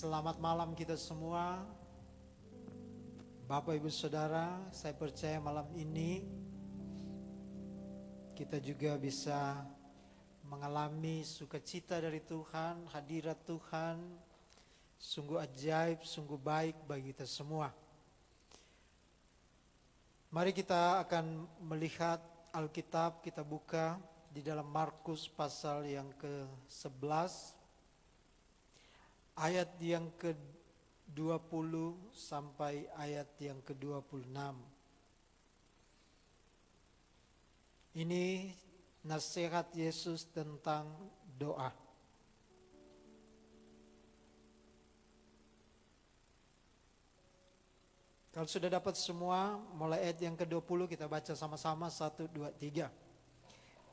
Selamat malam kita semua. Bapak Ibu Saudara, saya percaya malam ini kita juga bisa mengalami sukacita dari Tuhan, hadirat Tuhan. Sungguh ajaib, sungguh baik bagi kita semua. Mari kita akan melihat Alkitab, kita buka di dalam Markus pasal yang ke-11. Ayat yang ke-20 sampai ayat yang ke-26. Ini nasihat Yesus tentang doa. Kalau sudah dapat semua, mulai ayat yang ke-20 kita baca sama-sama 1, 2, 3.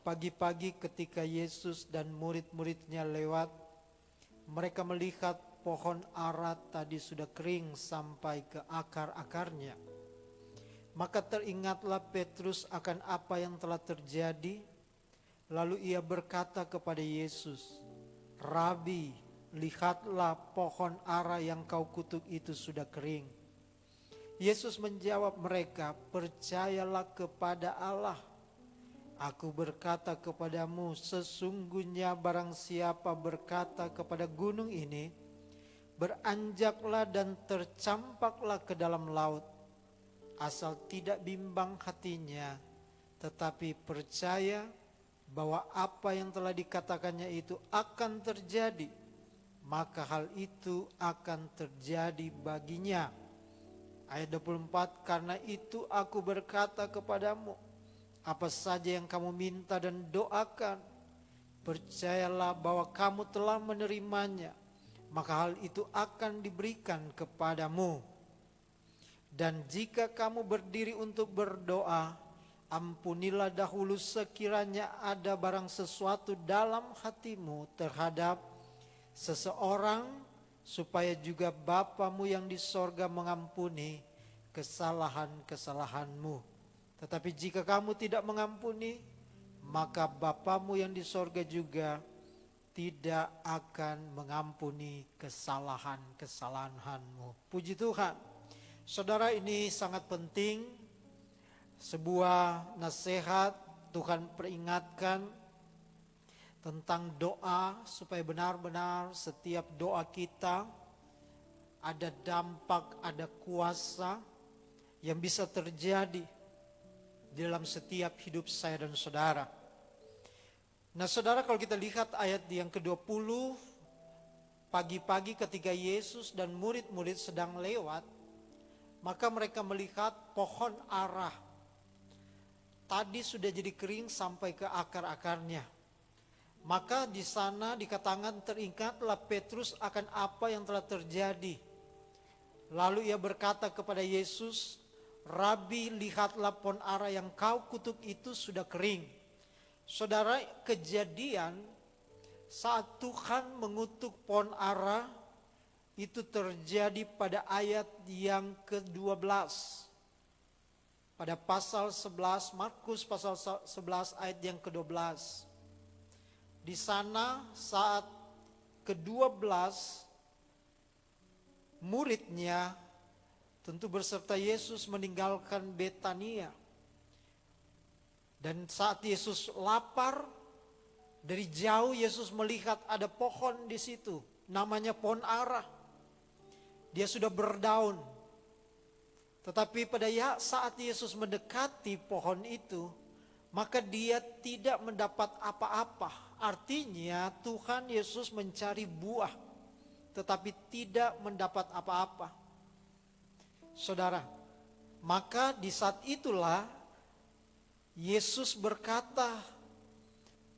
Pagi-pagi ketika Yesus dan murid-muridnya lewat, mereka melihat pohon ara tadi sudah kering sampai ke akar-akarnya. Maka teringatlah Petrus akan apa yang telah terjadi. Lalu ia berkata kepada Yesus, "Rabi, lihatlah pohon ara yang kau kutuk itu sudah kering." Yesus menjawab mereka, "Percayalah kepada Allah. Aku berkata kepadamu, sesungguhnya barang siapa berkata kepada gunung ini, beranjaklah dan tercampaklah ke dalam laut, asal tidak bimbang hatinya, tetapi percaya bahwa apa yang telah dikatakannya itu akan terjadi, maka hal itu akan terjadi baginya." Ayat 24, "Karena itu aku berkata kepadamu, apa saja yang kamu minta dan doakan, percayalah bahwa kamu telah menerimanya, maka hal itu akan diberikan kepadamu. Dan jika kamu berdiri untuk berdoa, ampunilah dahulu sekiranya ada barang sesuatu dalam hatimu terhadap seseorang, supaya juga Bapamu yang di sorga mengampuni kesalahan-kesalahanmu. Tetapi jika kamu tidak mengampuni, maka Bapamu yang di sorga juga tidak akan mengampuni kesalahan-kesalahanmu." Puji Tuhan. Saudara, ini sangat penting. Sebuah nasihat Tuhan peringatkan tentang doa, supaya benar-benar setiap doa kita ada dampak, ada kuasa yang bisa terjadi dalam setiap hidup saya dan saudara. Nah saudara, kalau kita lihat ayat yang ke-20, pagi-pagi ketika Yesus dan murid-murid sedang lewat, maka mereka melihat pohon ara tadi sudah jadi kering sampai ke akar-akarnya. Maka di sana dikatakan teringatlah Petrus akan apa yang telah terjadi. Lalu ia berkata kepada Yesus, "Rabi, lihatlah pohon ara yang kau kutuk itu sudah kering." Saudara, kejadian saat Tuhan mengutuk pohon ara itu terjadi pada ayat yang ke-12. Pada pasal 11, Markus pasal 11 ayat yang ke-12. Di sana saat ke-12 muridnya tentu berserta Yesus meninggalkan Betania. Dan saat Yesus lapar, dari jauh Yesus melihat ada pohon di situ, namanya pohon ara. Dia sudah berdaun. Tetapi pada saat Yesus mendekati pohon itu, maka dia tidak mendapat apa-apa. Artinya Tuhan Yesus mencari buah, tetapi tidak mendapat apa-apa. Saudara, maka di saat itulah Yesus berkata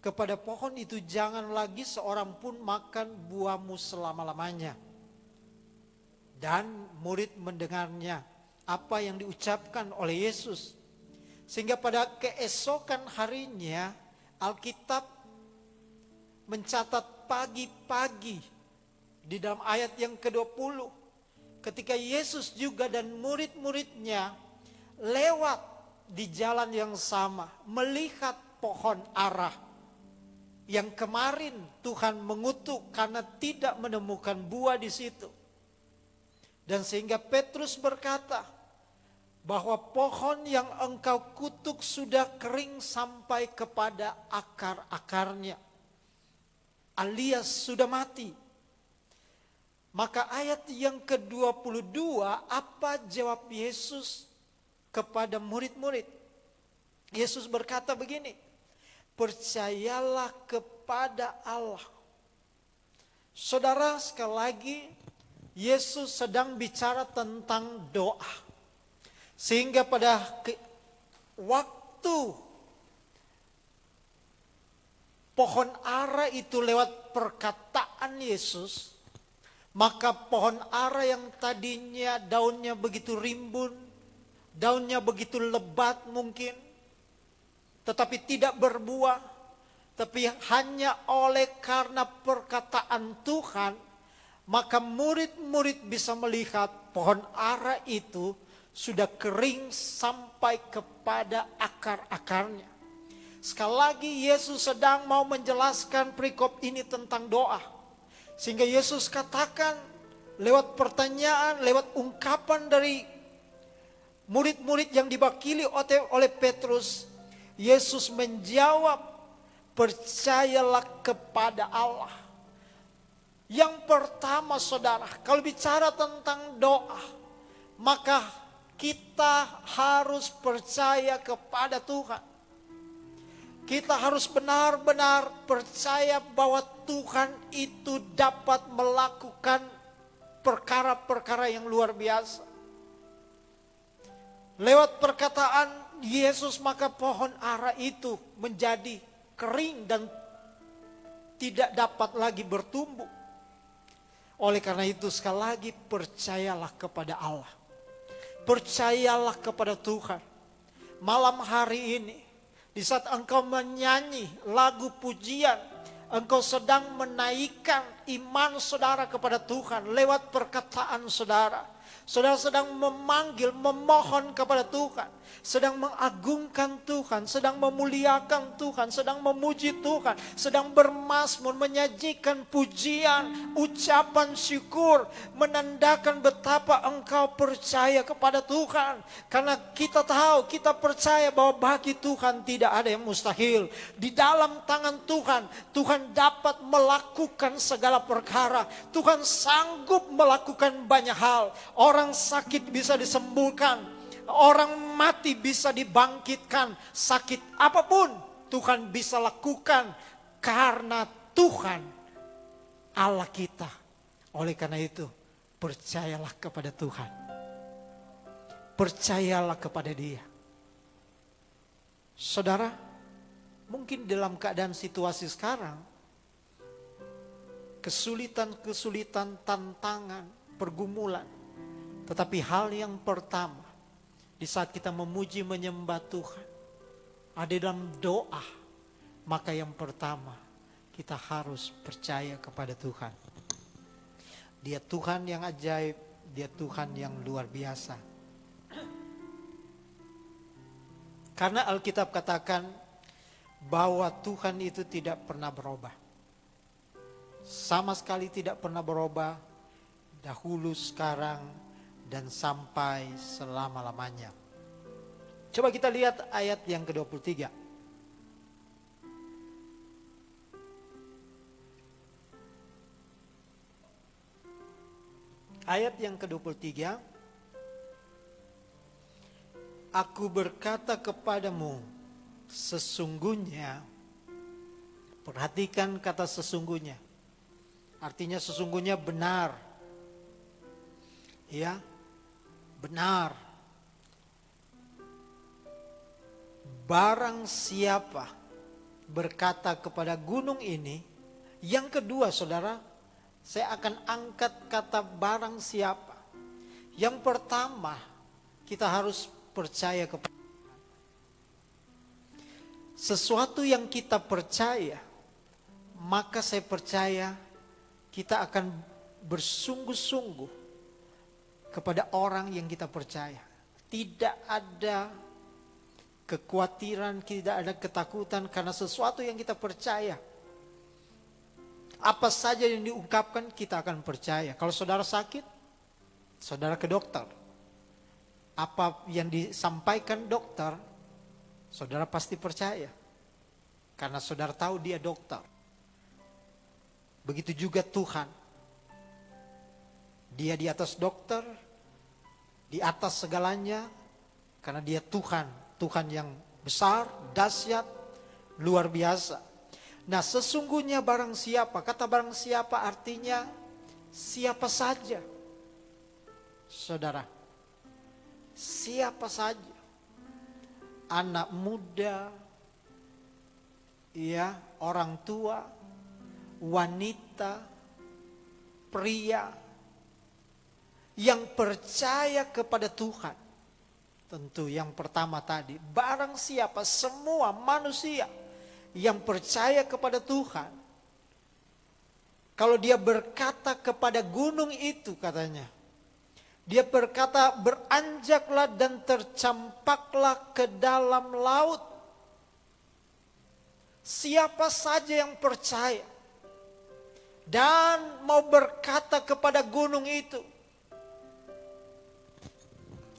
kepada pohon itu, "Jangan lagi seorang pun makan buahmu selama-lamanya." Dan murid mendengarnya apa yang diucapkan oleh Yesus. Sehingga pada keesokan harinya Alkitab mencatat pagi-pagi di dalam ayat yang ke-20, ketika Yesus juga dan murid-muridnya lewat di jalan yang sama, melihat pohon ara yang kemarin Tuhan mengutuk karena tidak menemukan buah di situ. Dan sehingga Petrus berkata bahwa pohon yang engkau kutuk sudah kering sampai kepada akar-akarnya, alias sudah mati. Maka ayat yang ke-22, apa jawab Yesus kepada murid-murid? Yesus berkata begini, percayalah kepada Allah. Saudara, sekali lagi Yesus sedang bicara tentang doa. Sehingga pada waktu pohon ara itu lewat perkataan Yesus, maka pohon ara yang tadinya daunnya begitu rimbun, daunnya begitu lebat mungkin, tetapi tidak berbuah, tapi hanya oleh karena perkataan Tuhan, maka murid-murid bisa melihat pohon ara itu sudah kering sampai kepada akar-akarnya. Sekali lagi Yesus sedang mau menjelaskan perikop ini tentang doa. Sehingga Yesus katakan lewat pertanyaan, lewat ungkapan dari murid-murid yang diwakili oleh Petrus, Yesus menjawab, percayalah kepada Allah. Yang pertama saudara, kalau bicara tentang doa, maka kita harus percaya kepada Tuhan. Kita harus benar-benar percaya bahwa Tuhan itu dapat melakukan perkara-perkara yang luar biasa. Lewat perkataan Yesus, maka pohon ara itu menjadi kering dan tidak dapat lagi bertumbuh. Oleh karena itu sekali lagi percayalah kepada Allah. Percayalah kepada Tuhan. Malam hari ini, di saat engkau menyanyi lagu pujian, engkau sedang menaikkan iman saudara kepada Tuhan lewat perkataan saudara. Saudara sedang memanggil, memohon kepada Tuhan, sedang mengagungkan Tuhan, sedang memuliakan Tuhan, sedang memuji Tuhan, sedang bermazmur, menyajikan pujian, ucapan syukur, menandakan betapa engkau percaya kepada Tuhan. Karena kita tahu, kita percaya bahwa bagi Tuhan tidak ada yang mustahil. Di dalam tangan Tuhan, Tuhan dapat melakukan segala perkara. Tuhan sanggup melakukan banyak hal. Orang sakit bisa disembuhkan, orang mati bisa dibangkitkan, sakit apapun Tuhan bisa lakukan karena Tuhan Allah kita. Oleh karena itu, percayalah kepada Tuhan. Percayalah kepada Dia. Saudara, mungkin dalam keadaan situasi sekarang, kesulitan-kesulitan, tantangan, pergumulan. Tetapi hal yang pertama, di saat kita memuji menyembah Tuhan, ada dalam doa, maka yang pertama kita harus percaya kepada Tuhan. Dia Tuhan yang ajaib, Dia Tuhan yang luar biasa. Karena Alkitab katakan bahwa Tuhan itu tidak pernah berubah. Sama sekali tidak pernah berubah, dahulu, sekarang, dan sampai selama-lamanya. Coba kita lihat ayat yang ke-23. Ayat yang ke-23. Aku berkata kepadamu, sesungguhnya, perhatikan kata sesungguhnya. Artinya sesungguhnya benar. Ya, benar. Barang siapa berkata kepada gunung ini, yang kedua saudara, saya akan angkat kata barang siapa. Yang pertama, kita harus percaya kepada sesuatu yang kita percaya, maka saya percaya kita akan bersungguh-sungguh kepada orang yang kita percaya. Tidak ada kekhawatiran, tidak ada ketakutan karena sesuatu yang kita percaya. Apa saja yang diungkapkan kita akan percaya. Kalau saudara sakit, Saudara ke dokter. Apa yang disampaikan dokter, saudara pasti percaya. Karena saudara tahu dia dokter. Begitu juga Tuhan. Dia di atas dokter, di atas segalanya, karena dia Tuhan. Tuhan yang besar, dahsyat, luar biasa. Nah, sesungguhnya barang siapa, kata barang siapa artinya siapa saja. Saudara, siapa saja. Anak muda, ya, orang tua, wanita, pria yang percaya kepada Tuhan. Tentu yang pertama tadi, barang siapa, semua manusia yang percaya kepada Tuhan. Kalau dia berkata kepada gunung itu, katanya, dia berkata, beranjaklah dan tercampaklah ke dalam laut. Siapa saja yang percaya dan mau berkata kepada gunung itu,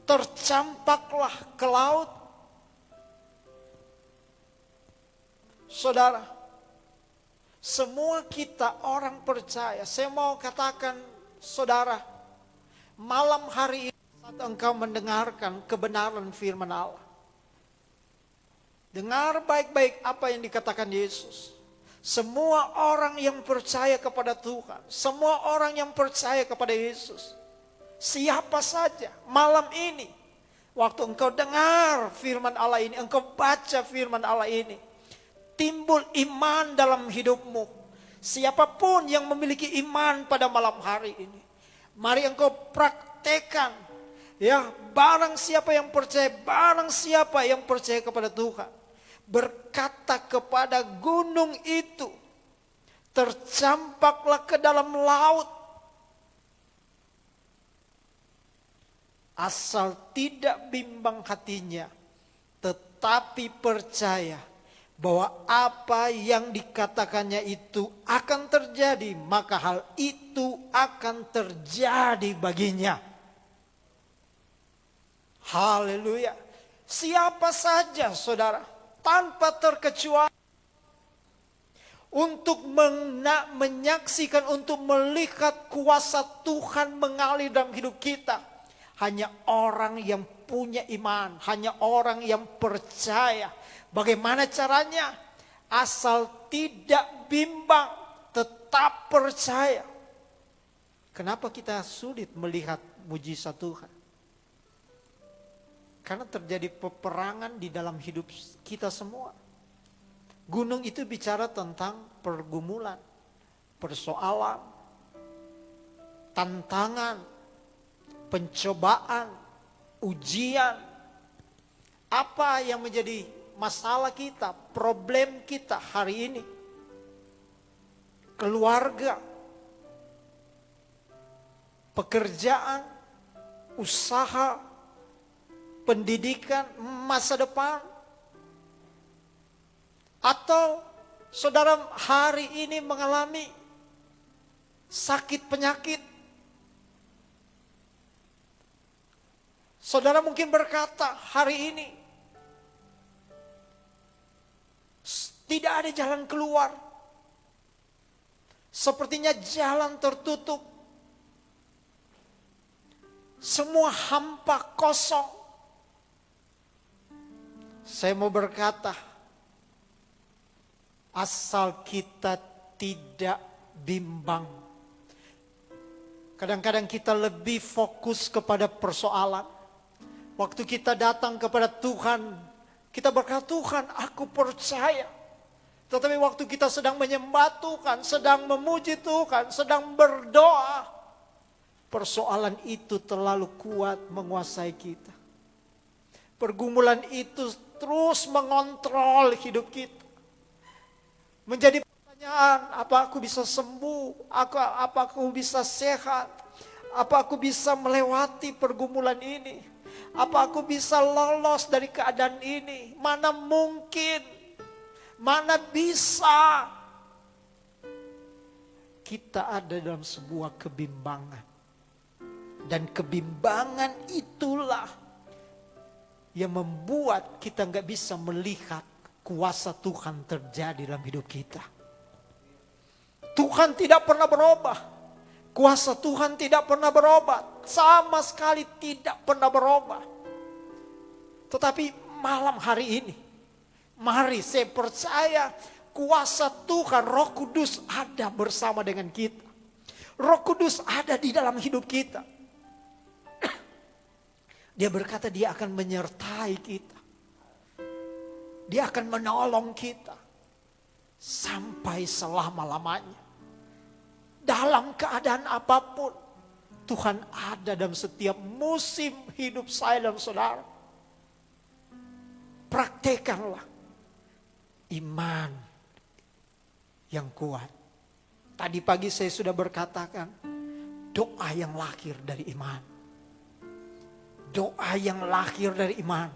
tercampaklah ke laut. Saudara, semua kita orang percaya. Saya mau katakan, saudara, malam hari ini saat engkau mendengarkan kebenaran firman Allah, dengar baik-baik apa yang dikatakan Yesus. Semua orang yang percaya kepada Tuhan, semua orang yang percaya kepada Yesus, siapa saja malam ini, waktu engkau dengar firman Allah ini, engkau baca firman Allah ini, timbul iman dalam hidupmu. Siapapun yang memiliki iman pada malam hari ini, mari engkau praktekkan. Ya, barang siapa yang percaya kepada Tuhan, berkata kepada gunung itu, tercampaklah ke dalam laut. Asal tidak bimbang hatinya, tetapi percaya bahwa apa yang dikatakannya itu akan terjadi, maka hal itu akan terjadi baginya. Haleluya. Siapa saja, saudara, tanpa terkecuali, untuk menyaksikan, untuk melihat kuasa Tuhan mengalir dalam hidup kita, hanya orang yang punya iman, hanya orang yang percaya. Bagaimana caranya? Asal tidak bimbang, tetap percaya. Kenapa kita sulit melihat mujizat Tuhan? Karena terjadi peperangan di dalam hidup kita semua. Gunung itu bicara tentang pergumulan, persoalan, tantangan, pencobaan, ujian. Apa yang menjadi masalah kita, problem kita hari ini? Keluarga, pekerjaan, usaha, pendidikan, masa depan. Atau saudara hari ini mengalami sakit penyakit. Saudara mungkin berkata hari ini, tidak ada jalan keluar. Sepertinya jalan tertutup. Semua hampa, kosong. Saya mau berkata, asal kita tidak bimbang. Kadang-kadang kita lebih fokus kepada persoalan. Waktu kita datang kepada Tuhan, kita berkata, Tuhan, aku percaya. Tetapi waktu kita sedang menyembah Tuhan, sedang memuji Tuhan, sedang berdoa, persoalan itu terlalu kuat menguasai kita. Pergumulan itu terus mengontrol hidup kita. Menjadi pertanyaan, apa aku bisa sembuh? Apa aku bisa sehat? Apa aku bisa melewati pergumulan ini? Apa aku bisa lolos dari keadaan ini? Mana mungkin? Mana bisa? Kita ada dalam sebuah kebimbangan. Dan kebimbangan itulah yang membuat kita nggak bisa melihat kuasa Tuhan terjadi dalam hidup kita. Tuhan tidak pernah berubah. Kuasa Tuhan tidak pernah berubah. Sama sekali tidak pernah berubah. Tetapi malam hari ini, mari saya percaya kuasa Tuhan, Roh Kudus ada bersama dengan kita. Roh Kudus ada di dalam hidup kita. Dia berkata dia akan menyertai kita. Dia akan menolong kita. Sampai selama-lamanya. Dalam keadaan apapun. Tuhan ada dalam setiap musim hidup saya dan saudara. Praktekanlah iman yang kuat. Tadi pagi saya sudah berkatakan doa yang lahir dari iman. Doa yang lahir dari iman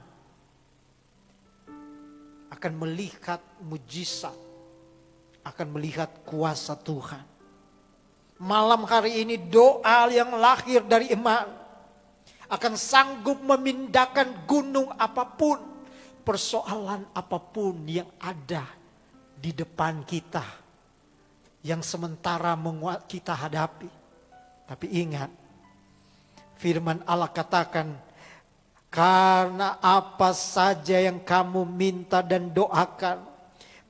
akan melihat mujizat, akan melihat kuasa Tuhan. Malam hari ini doa yang lahir dari iman akan sanggup memindahkan gunung apapun, persoalan apapun yang ada di depan kita, yang sementara kita hadapi. Tapi ingat, firman Allah katakan, karena apa saja yang kamu minta dan doakan,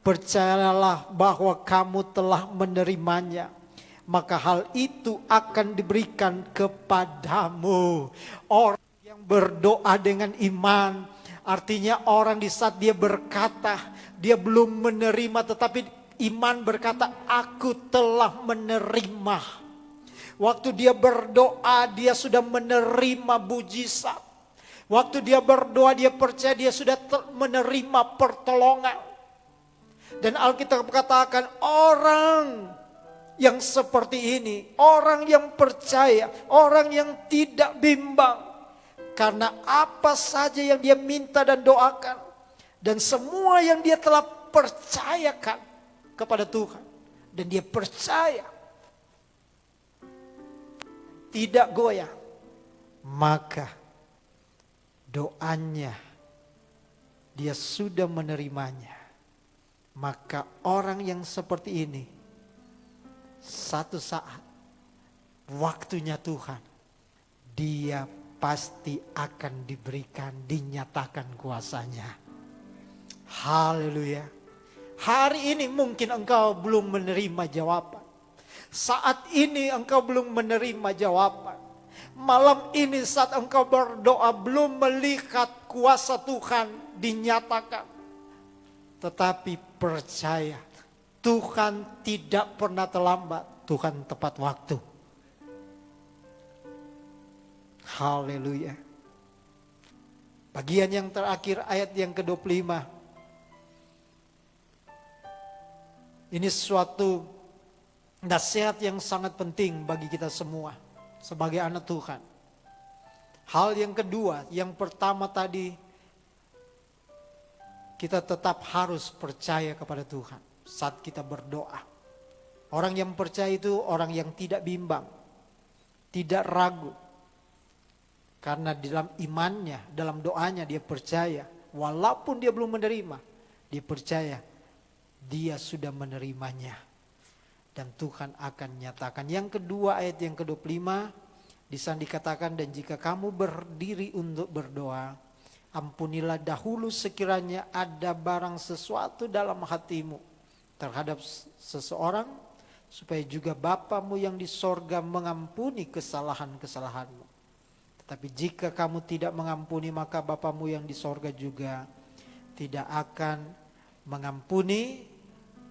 percayalah bahwa kamu telah menerimanya, maka hal itu akan diberikan kepadamu. Orang yang berdoa dengan iman, artinya orang di saat dia berkata, dia belum menerima, tetapi iman berkata, aku telah menerima. Waktu dia berdoa, dia sudah menerima mujizat. Waktu dia berdoa, dia percaya dia sudah menerima pertolongan. Dan Alkitab katakan orang yang seperti ini, orang yang percaya, orang yang tidak bimbang. Karena apa saja yang dia minta dan doakan, dan semua yang dia telah percayakan kepada Tuhan, dan dia percaya tidak goyah, maka doanya dia sudah menerimanya. Maka orang yang seperti ini, satu saat waktunya Tuhan, dia pasti akan diberikan, dinyatakan kuasanya. Haleluya. Hari ini mungkin engkau belum menerima jawaban. Saat ini engkau belum menerima jawaban. Malam ini saat engkau berdoa belum melihat kuasa Tuhan dinyatakan. Tetapi percaya, Tuhan tidak pernah terlambat. Tuhan tepat waktu. Haleluya. Bagian yang terakhir ayat yang ke-25. Ini suatu nasihat yang sangat penting bagi kita semua sebagai anak Tuhan. Hal yang kedua, yang pertama tadi, kita tetap harus percaya kepada Tuhan saat kita berdoa. Orang yang percaya itu orang yang tidak bimbang, tidak ragu. Karena di dalam imannya, dalam doanya dia percaya, walaupun dia belum menerima, dia percaya dia sudah menerimanya. Dan Tuhan akan nyatakan. Yang kedua, ayat yang ke-25, di sana dikatakan, dan jika kamu berdiri untuk berdoa, ampunilah dahulu sekiranya ada barang sesuatu dalam hatimu terhadap seseorang, supaya juga Bapamu yang di sorga mengampuni kesalahan-kesalahanmu. Tetapi jika kamu tidak mengampuni, maka Bapamu yang di sorga juga tidak akan mengampuni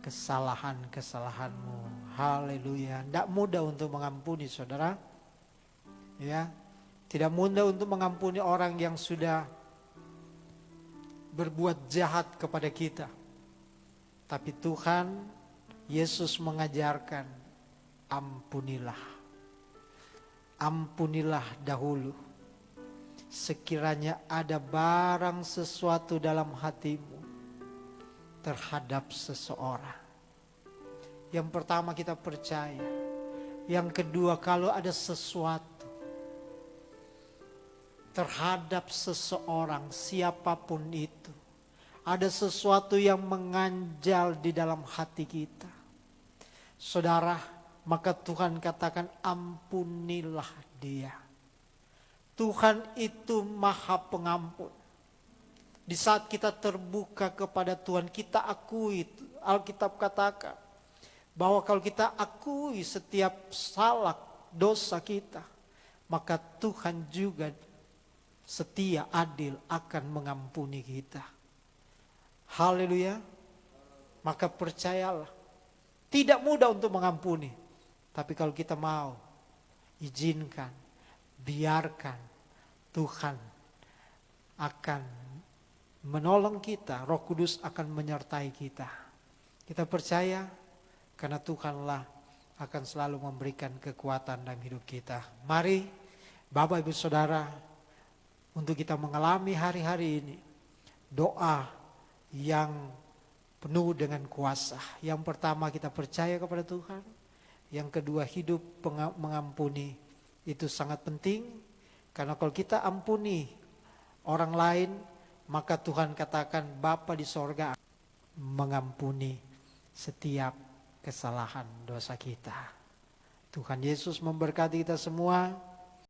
kesalahan-kesalahanmu. Haleluya. Tidak mudah untuk mengampuni, saudara. Ya, tidak mudah untuk mengampuni orang yang sudah berbuat jahat kepada kita. Tapi Tuhan Yesus mengajarkan, ampunilah. Ampunilah dahulu. Sekiranya ada barang sesuatu dalam hatimu terhadap seseorang. Yang pertama kita percaya. Yang kedua, kalau ada sesuatu terhadap seseorang, siapapun itu, ada sesuatu yang mengganjal di dalam hati kita, saudara, maka Tuhan katakan ampunilah dia. Tuhan itu Maha Pengampun. Di saat kita terbuka kepada Tuhan, kita akui, Alkitab katakan bahwa kalau kita akui setiap salah dosa kita, maka Tuhan juga setia, adil, akan mengampuni kita. Haleluya. Maka percayalah, tidak mudah untuk mengampuni, tapi kalau kita mau, izinkan, biarkan Tuhan akan menolong kita, Roh Kudus akan menyertai kita. Kita percaya karena Tuhanlah akan selalu memberikan kekuatan dalam hidup kita. Mari Bapak Ibu Saudara, untuk kita mengalami hari-hari ini doa yang penuh dengan kuasa. Yang pertama, kita percaya kepada Tuhan. Yang kedua, hidup mengampuni. Itu sangat penting, karena kalau kita ampuni orang lain, maka Tuhan katakan Bapa di sorga mengampuni setiap kesalahan dosa kita. Tuhan Yesus memberkati kita semua.